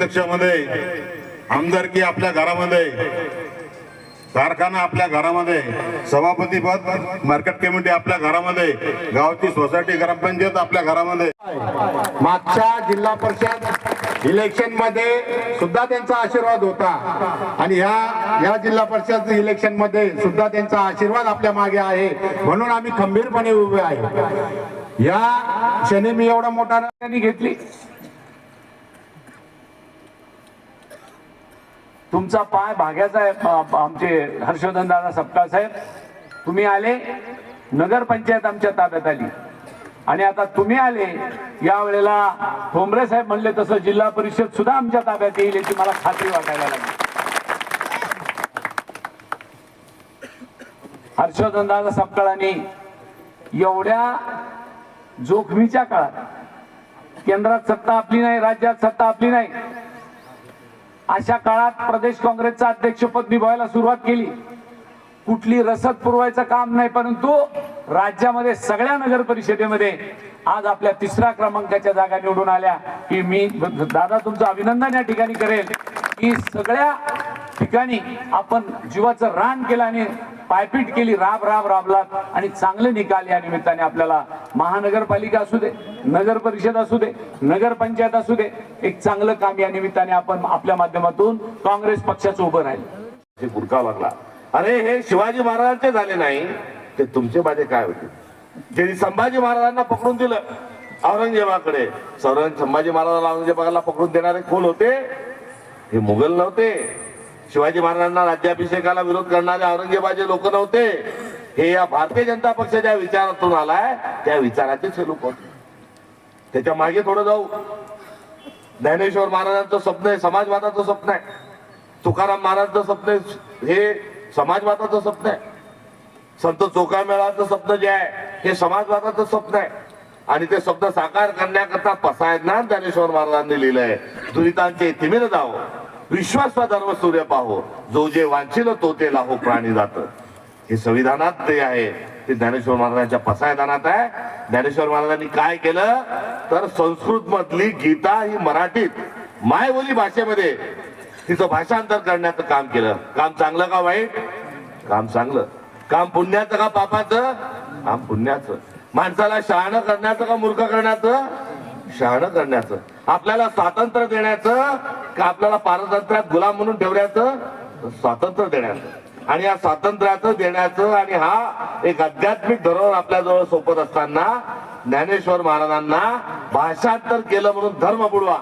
प्रत्यक्षामध्ये आमदारकी आपल्या घरामध्ये, कारखाना आपल्या घरामध्ये, सभापतीपद मार्केट कमिटी आपल्या घरामध्ये, गावची सोसायटी ग्रामपंचायत आपल्या घरामध्ये. मागच्या जिल्हा परिषद इलेक्शन मध्ये सुद्धा त्यांचा आशीर्वाद होता आणि ह्या जिल्हा परिषद इलेक्शन मध्ये सुद्धा त्यांचा आशीर्वाद आपल्या मागे आहे, म्हणून आम्ही खंबीरपणे उभे आहे. या क्षणी मी एवढा मोठा निर्णय घेतली. तुमचा पाय भाग्याचा आहे. आमचे हर्षवर्धन दादा सपकाळ साहेब, तुम्ही आले, नगरपंचायत आमच्या ताब्यात आली आणि आता तुम्ही आले, या वेळेला ठोंबरे साहेब म्हणले तसं जिल्हा परिषद सुद्धा आमच्या ताब्यात येईल याची मला खात्री वाटायला लागली. हर्षवर्धन दादा सपकाळांनी एवढ्या जोखमीच्या काळात, केंद्रात सत्ता आपली नाही, राज्यात सत्ता आपली नाही, अशा काळात प्रदेश काँग्रेसचं अध्यक्षपद निभावायला सुरुवात केली. कुठली रसद पुरवायचं काम नाही, परंतु राज्यामध्ये सगळ्या नगर परिषदेमध्ये आज आपल्या 3ऱ्या क्रमांकाच्या जागा निवडून आल्या. की मी दादा तुमचं अभिनंदन या ठिकाणी करेल की सगळ्या ठिकाणी आपण जीवाचं रान केलं आणि पायपीट केली, राबलात आणि चांगले निकाल या निमित्ताने आपल्याला महानगरपालिका असू दे, नगर परिषद असू दे, नगरपंचायत असू दे, एक चांगलं काम या निमित्ताने आपण आपल्या माध्यमातून काँग्रेस पक्षाचं उभं राहील. गुरका लागला. अरे हे शिवाजी महाराजांचे झाले नाही, ते तुमचे माझे काय होते. ज्यांनी संभाजी महाराजांना पकडून दिलं औरंगजेबाकडे, संभाजी महाराजांना औरंगजेबाला पकडून देणारे कोण होते? हे मुघल नव्हते. शिवाजी महाराजांना राज्याभिषेकाला विरोध करणारे औरंगजेबाचे लोक नव्हते. हे या भारतीय जनता पक्षाच्या विचारातून आलाय, त्या विचाराचेच हे लोक होते. त्याच्या मागे थोडं जाऊ. ज्ञानेश्वर महाराजांचं स्वप्न आहे समाजवादाचं स्वप्न आहे. तुकाराम महाराजांचं स्वप्न हे समाजवादाचं स्वप्न आहे. संत चोखामेळाचं स्वप्न जे आहे हे समाजवादाचं स्वप्न आहे. आणि ते स्वप्न साकार करण्याकरता पसायज्ञान ज्ञानेश्वर महाराजांनी लिहिलंय. दुरितांचे तिमिर जाओ, विश्वास धर्म सूर्य पाहो, जो जे वांछिल तो ते लाहो प्राणी जात. हे संविधानात ते आहे, ते ज्ञानेश्वर महाराजांच्या पसायदानात आहे. ज्ञानेश्वर महाराजांनी काय केलं तर संस्कृत मधली गीता ही मराठीत मायबोली भाषेमध्ये तिचं भाषांतर करण्याचं काम केलं. काम चांगलं का वाईट? काम चांगलं. काम पुण्याचं का पापाचं? काम पुण्याचं. माणसाला शहाणं करण्याचं का मूर्ख करण्याचं? शहाणं करण्याचं. आपल्याला स्वातंत्र्य देण्याचं का आपल्याला पारतंत्र्यात गुलाम म्हणून ठेवण्याचं? स्वातंत्र्य देण्याचं. आणि या स्वातंत्र्याचं देण्याचं आणि हा एक आध्यात्मिक धोरण आपल्या जवळ सोपत असताना ज्ञानेश्वर महाराजांना भाषांतर केलं म्हणून धर्म बुडवा.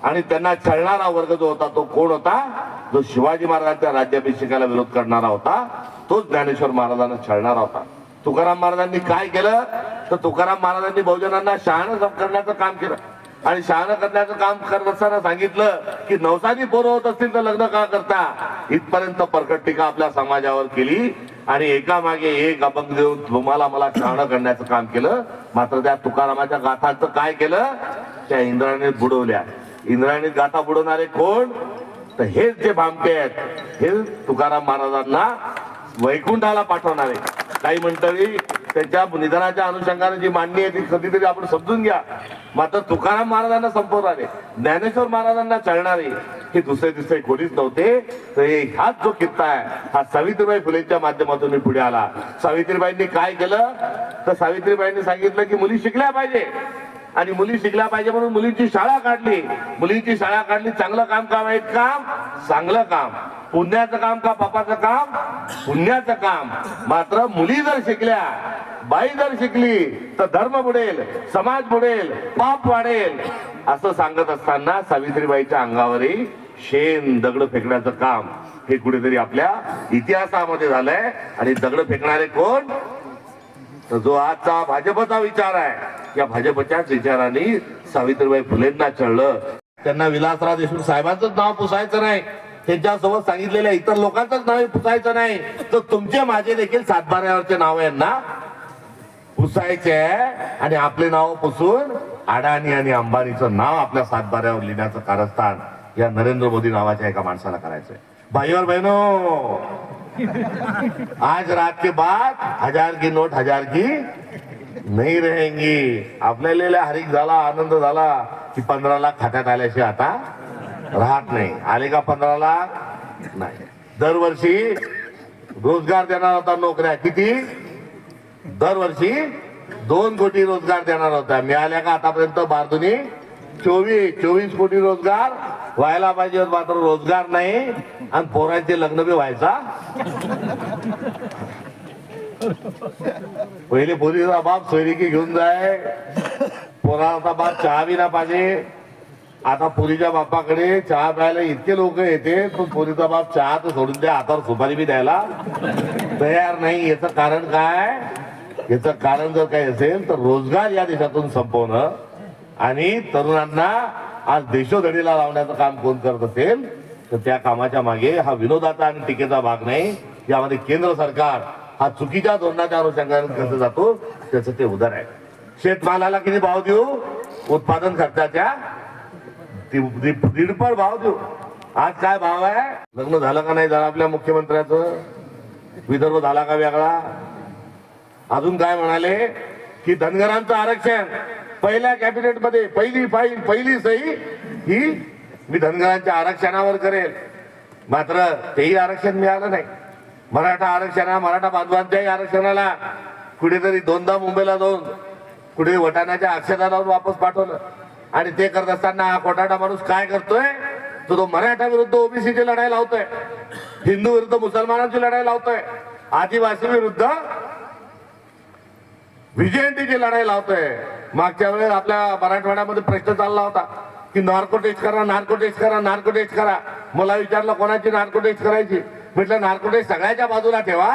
आणि त्यांना छळणारा वर्ग जो होता तो कोण होता? जो शिवाजी महाराजांच्या राज्याभिषेकाला विरोध करणारा होता, तोच ज्ञानेश्वर महाराजांना छळणारा होता. तुकाराम महाराजांनी काय केलं तर तुकाराम महाराजांनी बहुजनांना शहाणं करण्याचं काम केलं. आणि शहाणं करण्याचं काम करत असताना सांगितलं की नवसानी पोरं होत असतील तर लग्न का करता, इथपर्यंत परकट टीका आपल्या समाजावर केली. आणि एकामागे एक अभंग देऊन तुम्हाला मला शहाणं करण्याचं काम केलं. मात्र त्या तुकारामाच्या गाथांचं काय केलं? त्या इंद्रायणीत बुडवल्या. इंद्रायणीत गाथा बुडवणारे कोण? तर हेच जे भामटे आहेत, हे तुकाराम महाराजांना वैकुंठाला पाठवणारे. काही मंडळी त्यांच्या निधनाच्या अनुषंगाने जी मांडणी आहे ती कधीतरी आपण समजून घ्या. मात्र तुकाराम महाराजांना संपवणारे, ज्ञानेश्वर महाराजांना चळणारे हे दुसरे कोणीच नव्हते. तर हाच जो किस्सा आहे हा सावित्रीबाई फुलेंच्या माध्यमातून मी पुढे आला. सावित्रीबाईंनी काय केलं तर सावित्रीबाईंनी सांगितलं की मुली शिकल्या पाहिजे आणि मुली शिकल्या पाहिजे म्हणून मुलींची शाळा काढली. मुलींची शाळा काढली. चांगलं काम का वाईट काम? चांगलं काम. पुण्याचं काम का पापाचं काम? पुण्याचं काम. मात्र मुली जर शिकल्या, बाई जर शिकली तर धर्म बुडेल, समाज बुडेल, पाप वाढेल असं सांगत असताना सावित्रीबाईच्या अंगावरही शेण दगड फेकण्याचं काम हे कुठेतरी आपल्या इतिहासामध्ये झालंय. आणि दगड फेकणारे कोण? तर जो आजचा भाजपचा विचार आहे, या भाजपच्याच विचारांनी सावित्रीबाई फुलेंना चढलं. त्यांना विलासराव देशमुख साहेबांचंच नाव पुसायचं नाही, त्यांच्यासोबत सांगितलेल्या इतर लोकांचंच नाव पुसायचं नाही, तर तुमचे माझे देखील सातबाऱ्यावरचे नाव यांना पुसायचे आहे. आणि आपले नाव पुसून अडाणी आणि अंबानीचं नाव आपल्या सातबाऱ्यावर लिहिण्याचं कारस्थान या नरेंद्र मोदी नावाच्या एका माणसाला करायचंय. भाई और बहनों, आज रात के बाद 1000 की नोट 1000 की नहीं रहेंगी. आपल्याला हरिक झाला, आनंद झाला की 15 लाख खात्यात आल्याशी आता राहत नाही. आले का 15 लाख नाही. दरवर्षी रोजगार देणार होता, नोकऱ्या किती? दरवर्षी 2 कोटी रोजगार देणार होता. मिळाल्या का आतापर्यंत? बारदुनी 24 कोटी रोजगार व्हायला पाहिजे, मात्र रोजगार नाही आणि पोरांचे लग्न बी व्हायचा. पहिले पोरीचा बाप सोयरिकी घेऊन जाय, पोराचा बाप चहा बी ना पाहिजे. आता पोरीच्या बापाकडे चहा प्यायला इतके लोक येते, पण पोरीचा बाप चहा तर सोडून द्या, हातावर सुपारी बी द्यायला तयार नाही. याचं कारण काय? याचं कारण जर काही असेल तर रोजगार या देशातून संपवणं आणि तरुणांना आज देशोधडीला लावण्याचं काम कोण करत असेल तर त्या कामाच्या मागे हा विनोदाचा आणि टीकेचा भाग नाही. यामध्ये केंद्र सरकार हा चुकीच्या धोरणाच्या अनुषंगाने कसं जातो त्याचं ते उदाहरण आहे. शेतमालाला किती भाव देऊ? उत्पादन खर्चाच्या दीडपट भाव देऊ. आज काय भाव आहे? लग्न झालं का नाही झालं आपल्या मुख्यमंत्र्याचं? विदर्भ झाला का वेगळा? अजून काय म्हणाले की धनगरांचं आरक्षण पहिल्या कॅबिनेट मध्ये पहिली सही ही मी धनगरांच्या आरक्षणावर करेल. मात्र तेही आरक्षण मिळालं नाही. मराठा बांधवांच्याही आरक्षणाला कुठेतरी 2दा मुंबईला जाऊन कुठे वटाण्याच्या अक्षता लावून वापस पाठवलं. आणि ते करत असताना हा कोटाटा माणूस काय करतोय? तो मराठा विरुद्ध ओबीसीची लढाई लावतोय, हिंदू विरुद्ध मुसलमानांची लढाई लावतोय, आदिवासी विरुद्ध व्हीजेएनटीची लढाई लावतोय. मागच्या वेळेस आपल्या मराठवाड्यामध्ये प्रश्न चालला होता की नार्को टेस्ट करा. मला विचारलं कोणाची नार्को टेस्ट करायची? म्हटलं नार्को टेस्ट सगळ्याच्या बाजूला ठेवा.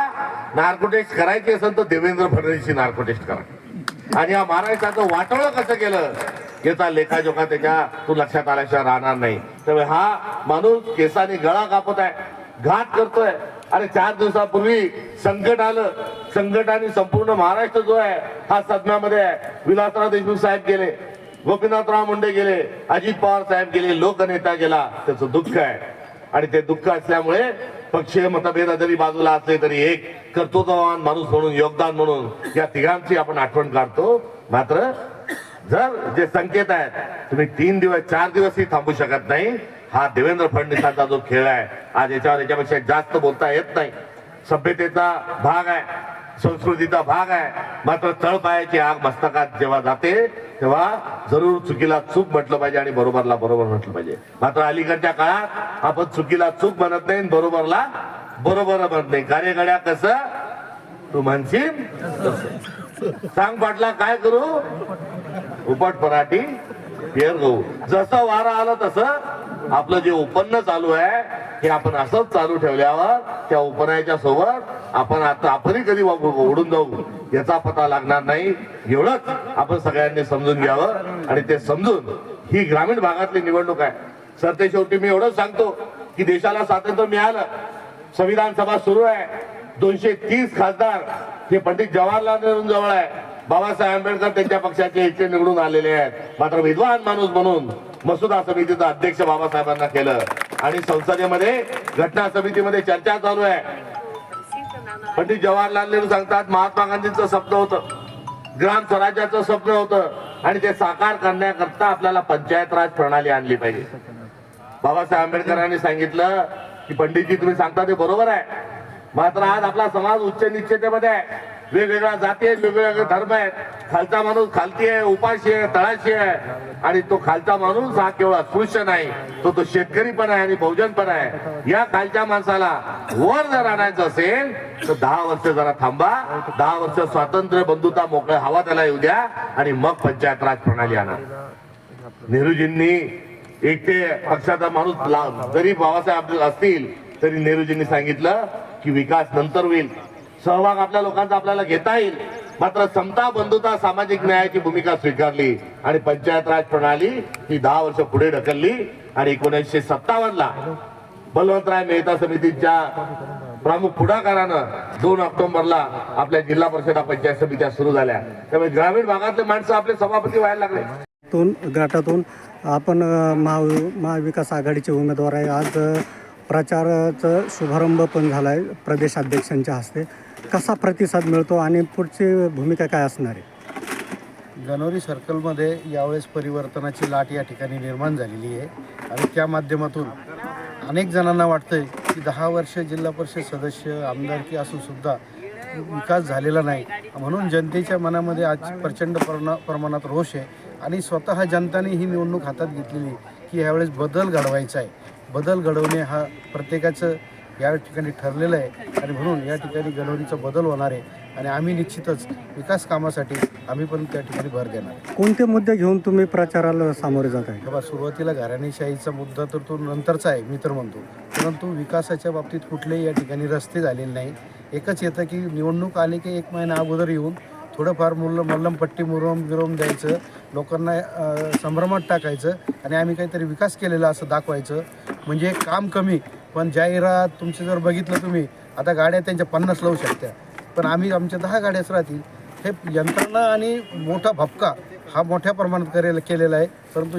नार्को टेस्ट करायची असेल तर देवेंद्र फडणवीसची नार्को टेस्ट करा. आणि या महाराष्ट्राचं वाटोळं कसं केलं याचा लेखाजोखा त्याच्या लक्षात आल्याशिवाय राहणार नाही. त्यामुळे हा माणूस केसाने गळा कापत आहे, घात करतोय. अरे 4 दिवसापूर्वी संकट आलं. संकटाने संपूर्ण महाराष्ट्र जो आहे हा सदम्यामध्ये आहे. विलासराव देशमुख साहेब गेले, गोपीनाथराव मुंडे गेले, अजित पवार साहेब गेले, लोकनेता गेला. त्याचं दुःख आहे. आणि ते दुःख असल्यामुळे पक्षीय मतभेद जरी बाजूला असले तरी एक कर्तृत्ववान माणूस म्हणून, योगदान म्हणून या तिघांची आपण आठवण काढतो. मात्र जर जे संकेत आहेत तुम्ही 3 दिवस 4 दिवसही थांबू शकत नाही. हा देवेंद्र फडणवीसांचा जो खेळ आहे आज याच्यापेक्षा जास्त बोलता येत नाही. सभ्यतेचा भाग आहे, संस्कृतीचा भाग आहे. मात्र तळपायाची आग मस्तकात जेव्हा जाते तेव्हा जरूर चुकीला चूक म्हटलं पाहिजे आणि बरोबरला बरोबर म्हटलं पाहिजे. मात्र अलीकडच्या काळात आपण चुकीला चूक म्हणत नाही, बरोबरला बरोबर म्हणत नाही. कार्यगड्या कसं तू म्हणशील सांग पाटला काय करू? उपट पराठी पेर गहू. जसं वारा आलं तसं आपलं जे उपन्न चालू आहे हे आपण असंच चालू ठेवल्यावर त्या उपनयाच्या सोबत आपणही कधी उडून जाऊ याचा पता लागणार नाही. एवढंच आपण सगळ्यांनी समजून घ्यावं. आणि ते समजून ही ग्रामीण भागातली निवडणूक आहे. सर ते शेवटी मी एवढंच सांगतो की देशाला स्वातंत्र्य मिळालं, संविधान सभा सुरू आहे, 230 खासदार हे पंडित जवाहरलाल नेहरू जवळ आहे. बाबासाहेब आंबेडकर त्यांच्या पक्षाचे इथे निवडून आलेले आहेत. मात्र विद्वान माणूस म्हणून मसुदा समितीचं अध्यक्ष बाबासाहेबांना केलं. आणि संसदेमध्ये घटना समितीमध्ये चर्चा चालू आहे. पंडित जवाहरलाल नेहरू सांगतात महात्मा गांधींचं स्वप्न होतं, ग्राम स्वराज्याचं स्वप्न होतं आणि ते साकार करण्याकरता आपल्याला पंचायत राज प्रणाली आणली पाहिजे. बाबासाहेब आंबेडकरांनी सांगितलं की पंडितजी तुम्ही सांगता ते बरोबर आहे. मात्र आज आपला समाज उच्च निश्चितेमध्ये आहे. वेगवेगळ्या जाती आहेत, वेगवेगळे धर्म आहेत. खालचा माणूस खालती आहे, उपाशी आहे, तळाशी आहे. आणि तो खालचा माणूस हा केवळ अस्पृश्य नाही, तो शेतकरी पण आहे आणि बहुजन पण आहे. या खालच्या माणसाला वर जर आणायचं असेल तर 10 वर्ष जरा थांबा. 10 वर्ष स्वातंत्र्य, बंधुता, मोकळ्या हवा त्याला येऊ द्या आणि मग पंचायत राज प्रणाली आणा. नेहरूजींनी एकटे पक्षाचा माणूस जरी बाबासाहेब असतील तरी नेहरूजींनी सांगितलं की विकास नंतर होईल, सहभाग आपल्या लोकांचा आपल्याला घेता येईल. मात्र समता, बंधुता, सामाजिक न्यायाची भूमिका स्वीकारली आणि पंचायत राज प्रणाली ही 10 वर्ष पुढे ढकलली. आणि 1957ला बलवंतराय मेहता समितीच्या प्रमुख पुढाकारानं 2 ऑक्टोबरला आपल्या जिल्हा परिषदा पंचायत समित्या सुरू झाल्या. त्यामुळे ग्रामीण भागातले माणसं आपले सभापती व्हायला लागले. गटातून आपण महाविकास आघाडीचे उमेदवार आहे. आज प्रचाराचा शुभारंभ पण झाला आहे प्रदेशाध्यक्षांच्या हस्ते. कसा प्रतिसाद मिळतो आणि पुढची भूमिका काय असणार आहे? गणोरी सर्कलमध्ये यावेळेस परिवर्तनाची लाट या ठिकाणी निर्माण झालेली आहे आणि त्या माध्यमातून अनेक जणांना वाटतंय की 10 वर्ष जिल्हा परिषद सदस्य आमदारकी असून सुद्धा विकास झालेला नाही, म्हणून जनतेच्या मनामध्ये आज प्रचंड प्रमाणात रोष आहे आणि स्वतः जनताने ही निवडणूक हातात घेतलेली की यावेळेस बदल घडवायचा आहे. बदल घडवणे हा प्रत्येकाचं या ठिकाणी ठरलेलं आहे आणि म्हणून या ठिकाणी गणोरीचा बदल होणार आहे आणि आम्ही निश्चितच विकास कामासाठी आम्ही पण त्या ठिकाणी भर देणार आहे. कोणते मुद्दे घेऊन तुम्ही प्रचाराला सामोरे जात आहे? तेव्हा सुरुवातीला घराणेशाहीचा मुद्दा तर तो नंतरचा आहे, मी तर म्हणतो, परंतु विकासाच्या बाबतीत कुठलेही या ठिकाणी रस्ते झालेले नाही. एकच येतं की निवडणूक आली की 1 महिना अगोदर येऊन थोडंफार मल्लमपट्टी मुरम द्यायचं, लोकांना संभ्रमात टाकायचं आणि आम्ही काहीतरी विकास केलेला असं दाखवायचं. म्हणजे काम कमी पण जाहिरात तुमचे जर बघितलं तुम्ही आता गाड्या त्यांच्या 50 लावू शकत्या, पण आम्ही आमच्या 10 गाड्याच राहतील. हे यंत्रणा आणि मोठा भपका हा मोठ्या प्रमाणात केलेला आहे, परंतु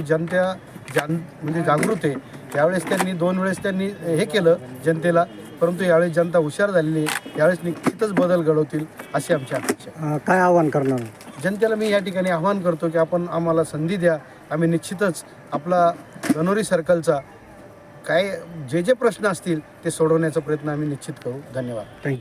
म्हणजे जागृत आहे. यावेळेस त्यांनी 2 वेळेस त्यांनी हे केलं जनतेला, परंतु यावेळेस जनता हुशार झालेली आहे. यावेळेस निश्चितच बदल घडवतील अशी आमची अपेक्षा. काय आव्हान करणार? जनतेला मी या ठिकाणी आवाहन करतो की आपण आम्हाला संधी द्या. आम्ही निश्चितच आपला गणोरी सर्कलचा काय जे प्रश्न असतील ते सोडवण्याचा प्रयत्न आम्ही निश्चित करू. धन्यवाद. थँक्यू.